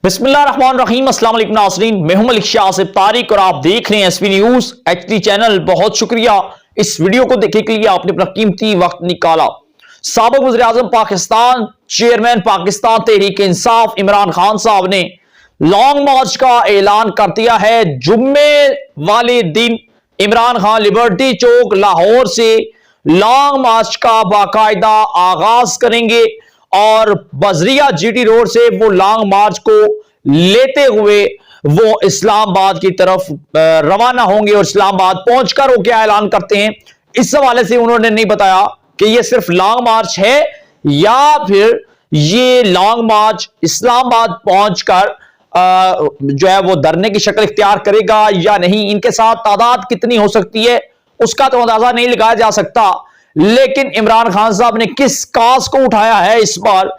बिस्मिल्लाहिर्रहमानिर्रहीम अस्सलाम वालेकुम नाज़रीन, मैं हूं मलिक शाह आसिफ तारिक और आप देख रहे हैं एसपी न्यूज एचडी चैनल। बहुत शुक्रिया इस वीडियो को देखने के लिए, आपने अपना कीमती वक्त निकाला। साबिक वज़ीर आज़म पाकिस्तान, चेयरमैन पाकिस्तान तहरीक इंसाफ इमरान खान साहब ने लॉन्ग मार्च का ऐलान कर दिया है। जुम्मे वाले दिन इमरान खान लिबर्टी चौक लाहौर से लॉन्ग मार्च का बाकायदा आगाज करेंगे और बजरिया जीटी रोड से वो लॉन्ग मार्च को लेते हुए वो इस्लामाबाद की तरफ रवाना होंगे और इस्लामाबाद पहुंचकर वो क्या ऐलान करते हैं, इस हवाले से उन्होंने नहीं बताया कि ये सिर्फ लॉन्ग मार्च है या फिर ये लॉन्ग मार्च इस्लामाबाद पहुंचकर जो है वो धरने की शक्ल इख्तियार करेगा या नहीं। इनके साथ तादाद कितनी हो सकती है उसका तो अंदाजा नहीं लगाया जा सकता, लेकिन इमरान खान साहब ने किस काज को उठाया है इस बार,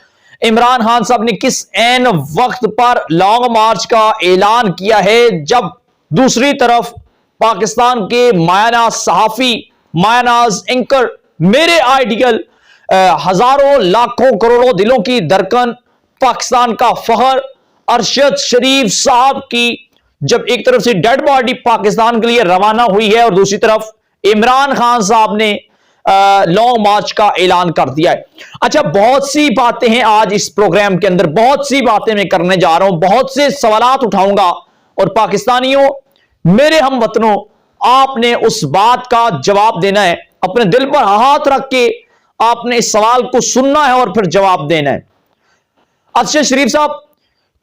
इमरान खान साहब ने किस ऐन वक्त पर लॉन्ग मार्च का ऐलान किया है, जब दूसरी तरफ पाकिस्तान के मायनाज सहाफी, मायनाज एंकर, मेरे आइडियल, हजारों लाखों करोड़ों दिलों की धड़कन, पाकिस्तान का फखर अरशद शरीफ साहब की जब एक तरफ से डेड बॉडी पाकिस्तान के लिए रवाना हुई है और दूसरी तरफ इमरान खान साहब ने लॉन्ग मार्च का ऐलान कर दिया है। अच्छा, बहुत सी बातें हैं आज इस प्रोग्राम के अंदर, बहुत सी बातें मैं करने जा रहा हूं, बहुत से सवालात उठाऊंगा और पाकिस्तानियों, मेरे हम वतनों, आपने उस बात का जवाब देना है। अपने दिल पर हाथ रख के आपने इस सवाल को सुनना है और फिर जवाब देना है। अरशद शरीफ साहब,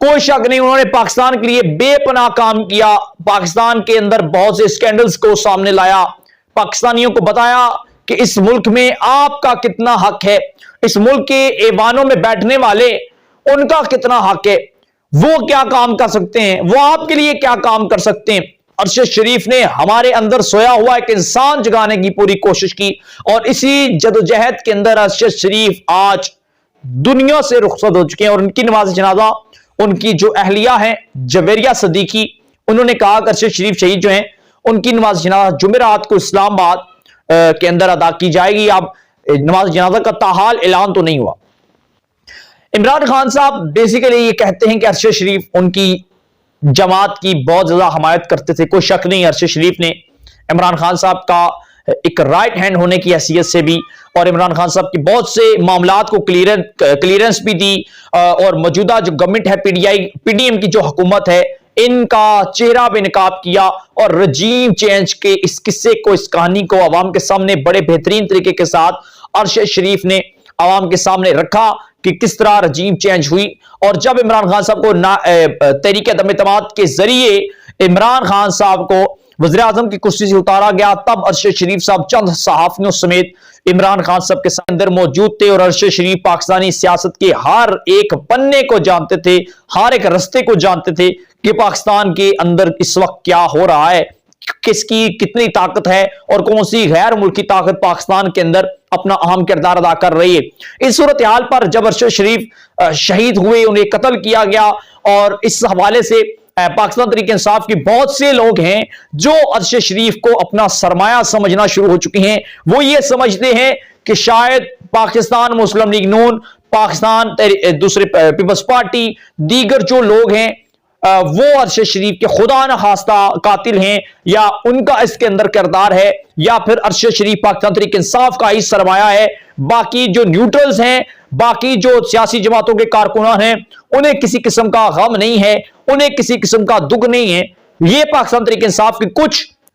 कोई शक नहीं, उन्होंने पाकिस्तान के लिए बेपनाह काम किया, पाकिस्तान के अंदर बहुत से स्कैंडल्स को सामने लाया, पाकिस्तानियों को बताया कि इस मुल्क में आपका कितना हक है, इस मुल्क के ऐवानों में बैठने वाले उनका कितना हक है, वो क्या काम कर सकते हैं, वो आपके लिए क्या काम कर सकते हैं। अरशद शरीफ ने हमारे अंदर सोया हुआ एक इंसान जगाने की पूरी कोशिश की और इसी जदोजहद के अंदर अरशद शरीफ आज दुनिया से रुखसत हो चुके हैं और उनकी नमाज जनाजा, उनकी जो अहलिया है जवेरिया सदीकी, उन्होंने कहा कि अरशद शरीफ शहीद जो हैं उनकी नमाज जनाजा जुमेरात को इस्लामाबाद के अंदर अदा की जाएगी। अब नमाज जनाजा का ताहाल ऐलान तो नहीं हुआ। इमरान खान साहब बेसिकली ये कहते हैं कि अरशद शरीफ उनकी जमात की बहुत ज्यादा हमायत करते थे। कोई शक नहीं, अरशद शरीफ ने इमरान खान साहब का एक राइट हैंड होने की हैसियत से भी और इमरान खान साहब की बहुत से मामलात को क्लियरेंस भी दी और मौजूदा जो गवर्नमेंट है पीडीएम की जो हुकूमत है, इनका चेहरा बेनकाब किया और रजीम चेंज के इस किस्से को, इस कहानी को अवाम के सामने बड़े बेहतरीन तरीके के साथ अरशद शरीफ ने अवाम के सामने रखा कि किस तरह रजीम चेंज हुई। और जब इमरान खान साहब को तहरीक अदम एतमाद के जरिए इमरान खान साहब को वज़ीर आज़म की कुर्सी से उतारा गया, तब अरशद शरीफ साहब चंद सहाफियों समेत इमरान खान साहब के अंदर मौजूद थे और अरशद शरीफ पाकिस्तानी सियासत के हर एक पन्ने को जानते थे, हर एक रस्ते को जानते थे कि पाकिस्तान के अंदर इस वक्त क्या हो रहा है, किसकी कितनी ताकत है और कौन सी गैर मुल्की ताकत पाकिस्तान के अंदर अपना अहम किरदार अदा कर रही है। इस सूरत हाल पर जब अरशद शरीफ शहीद हुए, उन्हें कत्ल किया गया और इस हवाले से पाकिस्तान तहरीक इंसाफ के बहुत से लोग हैं जो अरशद शरीफ को अपना सरमाया समझना शुरू हो चुके हैं। वो ये समझते हैं कि शायद पाकिस्तान मुस्लिम लीग नून, पाकिस्तान दूसरे पीपल्स पार्टी, दीगर जो लोग हैं वो अरशद शरीफ के खुदा न खास्ता कातिल हैं या उनका इसके अंदर किरदार है या फिर अरशद शरीफ पाकिस्तान तहरीक इंसाफ का ही सरमाया है। बाकी जो न्यूट्रल्स हैं, बाकी जो सियासी जमातों के कारकुनान हैं, उन्हें किसी किस्म का गम नहीं है, उन्हें किसी किस्म का दुख नहीं है। ये पाकिस्तान तहरीक इंसाफ की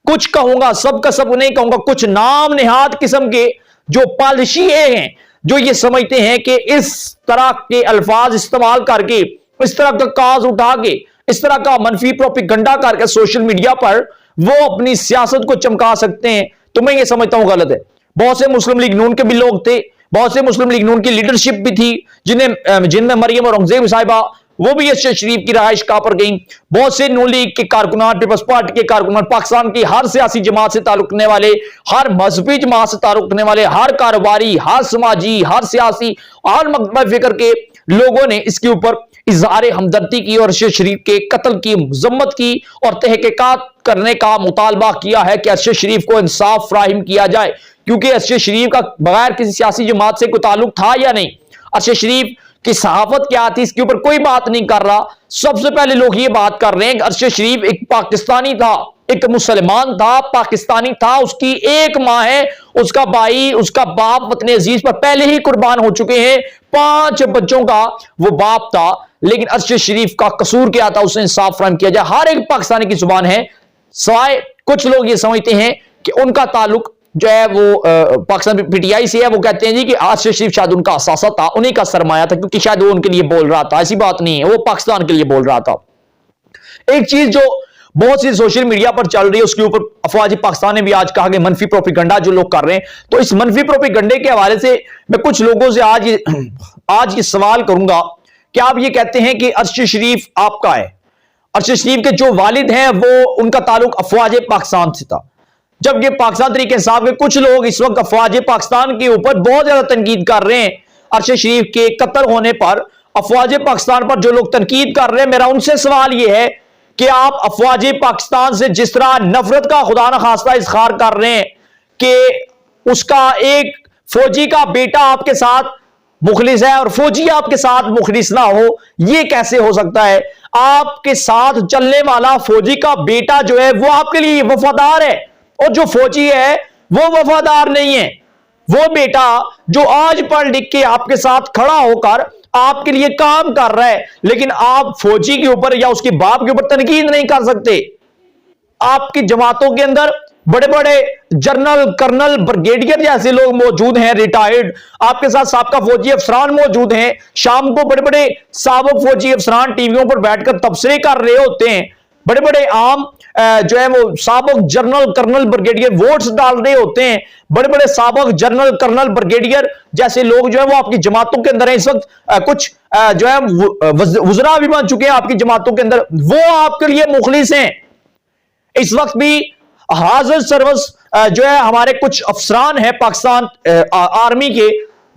कुछ कहूंगा, सब का सब नहीं कहूंगा, कुछ नाम निहाद किस्म के जो पॉलिशिए हैं, जो ये समझते हैं कि इस तरह के अल्फाज इस्तेमाल करके, इस तरह का काज उठा के, इस तरह का मनफी प्रोपेगेंडा करके सोशल मीडिया पर वो अपनी सियासत को चमका सकते हैं, तो मैं ये समझता हूं गलत है। बहुत से मुस्लिम लीग नून के भी लोग थे, बहुत से मुस्लिम लीग नून की लीडरशिप भी थी जिनमें मरियम औरंगजेब साहिबा वो भी अरशद शरीफ की रहाइश का पर गई। बहुत से नून लीग के कारकुनान, पीपल्स पार्टी के कारकुनान, पाकिस्तान की हर सियासी जमात से ताल्लुक रखने वाले, हर मजहबी जमात से ताल्लुक रखने वाले, हर कारोबारी, हर समाजी, हर सियासी, हर मकतब फिक्र के लोगों ने इसके ऊपर इजहार हमदर्दी की और अरशद शरीफ के कत्ल की मजम्मत की और तहकीकात करने का मुतालबा किया है कि अरशद शरीफ को इंसाफ फराहिम किया जाए, क्योंकि अरशद शरीफ का बगैर किसी सियासी जमात से कोई ताल्लुक था या नहीं। अरशद शरीफ कि सहाफत क्या थी इसके ऊपर कोई बात नहीं कर रहा। सबसे पहले लोग ये बात कर रहे हैं कि अरशद शरीफ एक पाकिस्तानी था, एक मुसलमान था, पाकिस्तानी था, उसकी एक माँ है, उसका भाई, उसका बाप वतन अजीज पर पहले ही कुर्बान हो चुके हैं, 5 बच्चों का वो बाप था। लेकिन अरशद शरीफ का कसूर क्या था, उसने इंसाफ फराहम किया जाए। हर एक पाकिस्तानी की जुबान है, सवाए कुछ लोग ये समझते हैं कि उनका ताल्लुक जो है वो पाकिस्तान पीटीआई से है। वो कहते हैं जी कि अरशद शरीफ शायद उनका असासा था, उन्हीं का सरमाया था, क्योंकि शायद वो उनके लिए बोल रहा था। ऐसी बात नहीं है, वो पाकिस्तान के लिए बोल रहा था। एक चीज जो बहुत सी सोशल मीडिया पर चल रही है, उसके ऊपर अफवाज पाकिस्तान ने भी आज कहा कि मनफी प्रोपेगेंडा जो लोग कर रहे हैं, तो इस मनफी प्रोपेगेंडे के हवाले से मैं कुछ लोगों से आज ये सवाल करूंगा कि आप ये कहते हैं कि अरशद शरीफ आपका है, अरशद शरीफ के जो वालिद हैं वो उनका ताल्लुक अफवाज पाकिस्तान से था, जबकि पाकिस्तान तरीके इंसाफ के कुछ लोग इस वक्त अफवाज पाकिस्तान के ऊपर बहुत ज्यादा तनकीद कर रहे हैं। अरशद शरीफ के कत्ल होने पर अफवाज पाकिस्तान पर जो लोग तनकीद कर रहे हैं, मेरा उनसे सवाल यह है कि आप अफवाज पाकिस्तान से जिस तरह नफरत का खुदा न खास्ता इजहार कर रहे हैं कि उसका एक फौजी का बेटा आपके साथ मुखलिस है और फौजी आपके साथ मुखलिस ना हो, यह कैसे हो सकता है? आपके साथ चलने वाला फौजी का बेटा जो है वो आपके लिए वफादार है, और जो फौजी है वो वफादार नहीं है। वो बेटा जो आज पढ़ लिख के आपके साथ खड़ा होकर आपके लिए काम कर रहा है, लेकिन आप फौजी के ऊपर या उसके बाप के ऊपर तनकीद नहीं कर सकते। आपकी जमातों के अंदर बड़े बड़े जनरल, कर्नल, ब्रिगेडियर जैसे लोग मौजूद हैं, रिटायर्ड, आपके साथ साबका फौजी अफसरान मौजूद हैं। शाम को बड़े बड़े साबक फौजी अफसरान टीवियों पर बैठकर तबसरे कर रहे होते हैं। बड़े बड़े आम जो है वो साबक जनरल, कर्नल, ब्रिगेडियर वोट्स डाल रहे होते हैं। बड़े बड़े साबक जनरल, कर्नल, ब्रिगेडियर जैसे लोग जो है वो आपकी जमातों के अंदर है। इस वक्त कुछ जो है वज़रा भी बन चुके हैं आपकी जमातों के अंदर, वो आपके लिए मुखलिस हैं। इस वक्त भी हाजिर सर्विस जो है हमारे कुछ अफसरान हैं पाकिस्तान आर्मी के,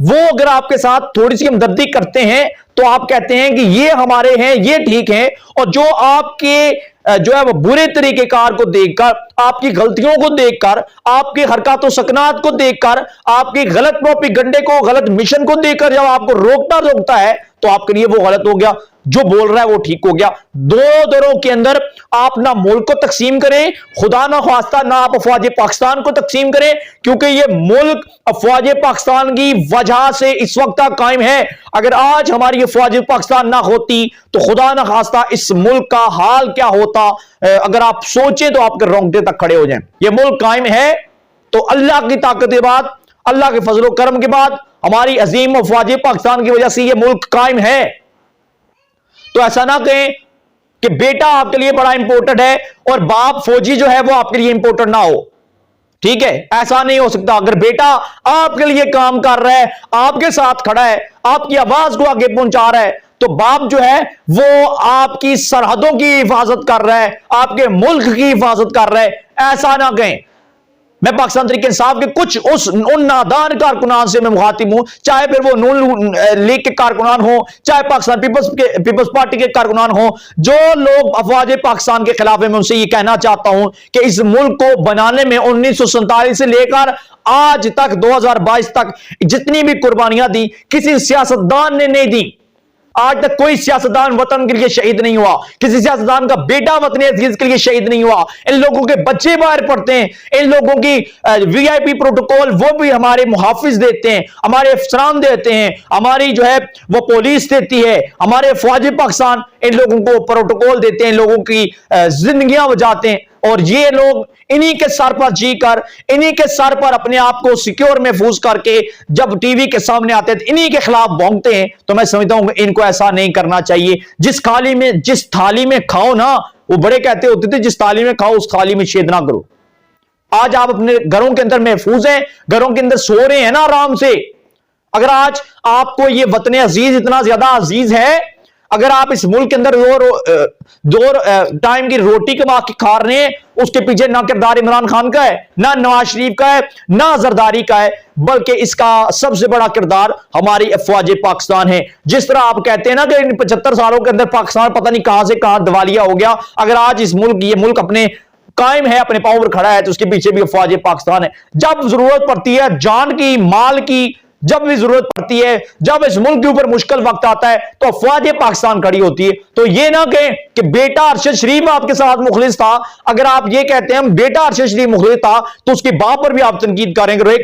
वो अगर आपके साथ थोड़ी सी हमदर्दी करते हैं तो आप कहते हैं कि ये हमारे हैं, ये ठीक हैं। और जो आपके जो है वो बुरे तरीकेकार को देखकर, आपकी गलतियों को देखकर, आपकी हरकतों सकनात को देखकर, आपकी गलत प्रोपेगेंडे को, गलत मिशन को देखकर जब आपको रोकता है तो आपके लिए वो गलत हो गया, जो बोल रहा है वो ठीक हो गया। 2 दरों के अंदर आप ना मुल्क को तकसीम करें, खुदा ना ख्वास्ता ना आप अफवाज पाकिस्तान को तकसीम करें, क्योंकि ये मुल्क अफवाज पाकिस्तान की वजह से इस वक्त तक कायम है। अगर आज हमारी अफवाज पाकिस्तान ना होती तो खुदा ना खास्ता इस मुल्क का हाल क्या होता, अगर आप सोचें तो आपके रोंगटे तक खड़े हो जाएं। ये मुल्क कायम है तो अल्लाह की ताकत के बाद, अल्लाह के फजलो करम के बाद, हमारी अजीम अफवाज पाकिस्तान की वजह से ये मुल्क कायम है। तो ऐसा ना कहें कि बेटा आपके लिए बड़ा इंपॉर्टेंट है और बाप फौजी जो है वो आपके लिए इंपॉर्टेंट ना हो। ठीक है, ऐसा नहीं हो सकता। अगर बेटा आपके लिए काम कर रहा है, आपके साथ खड़ा है, आपकी आवाज को आगे पहुंचा रहा है, तो बाप जो है वो आपकी सरहदों की हिफाजत कर रहा है, आपके मुल्क की हिफाजत कर रहा है। ऐसा ना कहें। मैं पाकिस्तान तरीके इंसाफ के कुछ उन नादान कारकुनान से मैं मुखातिब हूं, चाहे फिर वो नून लीग के कारकुनान हो, चाहे पाकिस्तान पीपल्स पार्टी के कारकुनान हो, जो लोग अफवाज पाकिस्तान के खिलाफ है, मैं उनसे ये कहना चाहता हूं कि इस मुल्क को बनाने में 1947 से लेकर आज तक 2022 तक जितनी भी कुर्बानियां दी, किसी सियासतदान ने नहीं दी। आज तक कोई सियासतदान वतन के लिए शहीद नहीं हुआ, किसी सियासतदान का बेटा वतन अजीज के लिए शहीद नहीं हुआ। इन लोगों के बच्चे बाहर पढ़ते हैं, इन लोगों की वीआईपी प्रोटोकॉल वो भी हमारे मुहाफिज देते हैं, हमारे अफसरान देते हैं, हमारी जो है वो पुलिस देती है, हमारे फौज पाकिस्तान इन लोगों को प्रोटोकॉल देते हैं, इन लोगों की जिंदगियां बचाते हैं। और ये लोग इन्हीं के सर पर जीकर, इन्हीं के सर पर अपने आप को सिक्योर महफूज करके जब टीवी के सामने आते हैं तो इन्हीं के खिलाफ भौंकते हैं। तो मैं समझता हूं इनको ऐसा नहीं करना चाहिए। जिस थाली में खाओ ना, वो बड़े कहते होते थे जिस थाली में खाओ उस थाली में छेद ना करो। आज आप अपने घरों के अंदर महफूज हैं, घरों के अंदर सो रहे हैं ना आराम से। अगर आज आपको ये वतन अजीज इतना ज्यादा अजीज है, अगर आप इस मुल्क के अंदर दो टाइम की रोटी कमा के खा रहे हैं, उसके पीछे ना किरदार इमरान खान का है, ना नवाज शरीफ का है, ना जरदारी का है, बल्कि इसका सबसे बड़ा किरदार हमारी अफवाज पाकिस्तान है। जिस तरह आप कहते हैं ना कि इन 75 सालों के अंदर पाकिस्तान पता नहीं कहां से कहां दिवालिया हो गया, अगर आज ये मुल्क अपने कायम है, अपने पांव पर खड़ा है, तो उसके पीछे भी अफवाज पाकिस्तान है। जब जरूरत पड़ती है जान की, माल की, जब भी जरूरत पड़ती है, जब इस मुल्क के ऊपर मुश्किल वक्त आता है तो अफवाज पाकिस्तान खड़ी होती है। तो ये ना कहें कि बेटा अरशद शरीफ आपके साथ मुखलिस था। अगर आप ये कहते हैं हम बेटा अरशद शरीफ मुखलिस था तो उसके बाप पर भी आप तनकीद करेंगे।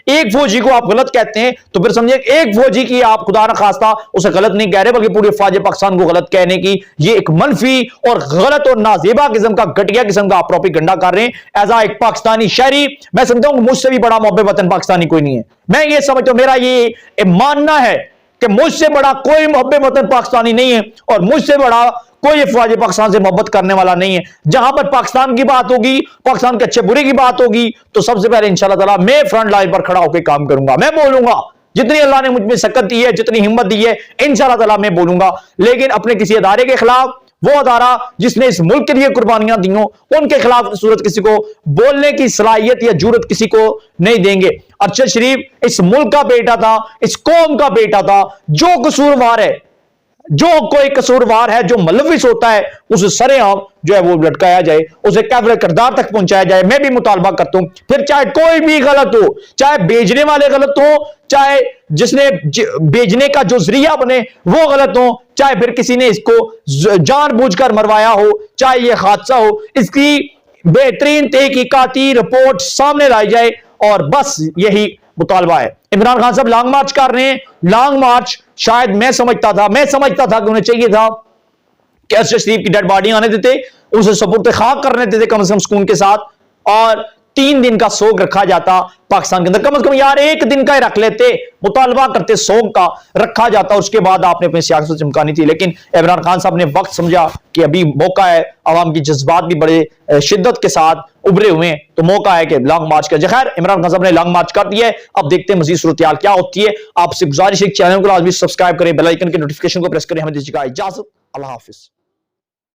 एक फौजी को आप गलत कहते हैं तो फिर समझिए एक फौजी की आप खुदा न खास्ता उसे गलत नहीं कह रहे बल्कि पूरे अफवाज पाकिस्तान को गलत कहने की ये एक मनफी और गलत और नाजेबा किस्म का घटिया किस्म का आप प्रोपेगेंडा कर रहे हैं। एज एक पाकिस्तानी शहरी मैं समझता हूं मुझसे भी बड़ा मोहब्बत वतन पाकिस्तानी कोई नहीं है। मैं ये समझता हूं, मेरा ये मानना है कि मुझसे बड़ा कोई मोहब्बत वतन पाकिस्तानी नहीं है और मुझसे बड़ा कोई अफवाज पाकिस्तान से मोहब्बत करने वाला नहीं है। जहां पर पाकिस्तान की बात होगी, पाकिस्तान के अच्छे बुरे की बात होगी तो सबसे पहले इंशाअल्लाह ताला मैं फ्रंट लाइन पर खड़ा होकर काम करूंगा। मैं बोलूंगा जितनी अल्लाह ने मुझ में सकत दी है, जितनी हिम्मत दी है, इंशाअल्लाह ताला मैं बोलूंगा। लेकिन अपने किसी अदारे के खिलाफ, वो अदारा जिसने इस मुल्क के लिए कुर्बानियां दी हो, उनके खिलाफ सूरत किसी को बोलने की सलाहियत या जरूरत किसी को नहीं देंगे। अरशद शरीफ इस मुल्क का बेटा था, इस कौम का बेटा था। जो कसूरवार है, जो कोई कसूरवार है, जो मुलविस होता है, उसे सरेआम जो है वो लटकाया जाए, उसे कैफिल किरदार तक पहुंचाया जाए। मैं भी मुतालबा करता हूं, फिर चाहे कोई भी गलत हो, चाहे भेजने वाले गलत हो, चाहे जिसने भेजने का जो जरिया बने वो गलत हो, चाहे फिर किसी ने इसको जानबूझकर मरवाया हो, चाहे ये हादसा हो, इसकी बेहतरीन तहकीकाती रिपोर्ट सामने लाई जाए। और बस यही मुतालबा है। इमरान खान साहब लॉन्ग मार्च कर रहे हैं। लॉन्ग मार्च शायद मैं समझता था कि उन्हें चाहिए था कि अरशद शरीफ की डेड बॉडी आने देते, उसे सुपुर्द खाक करने देते कम से कम सुकून के साथ, और 3 दिन का सोग रखा जाता पाकिस्तान के अंदर। कम से कम यार 1 दिन का ही रख लेते, मुतालबा करते, सोग का रखा जाता, उसके बाद आपने अपनी सियासत चमकानी थी। लेकिन इमरान खान साहब ने वक्त समझा कि अभी मौका है, आवाम की जज्बात भी बड़े शिद्दत के साथ उभरे हुए हैं, तो मौका है कि लॉन्ग मार्च का। खैर इमरान खान साहब ने लॉन्ग मार्च कर दिया है, अब देखते हैं मजीद सूरत क्या होती है। आपसे गुजारिश है चैनल को लाजमी सब्सक्राइब करें, बेल आइकन के नोटिफिकेशन को प्रेस करें। हमें दीजिएगा इजाजत, अल्लाह हाफिज।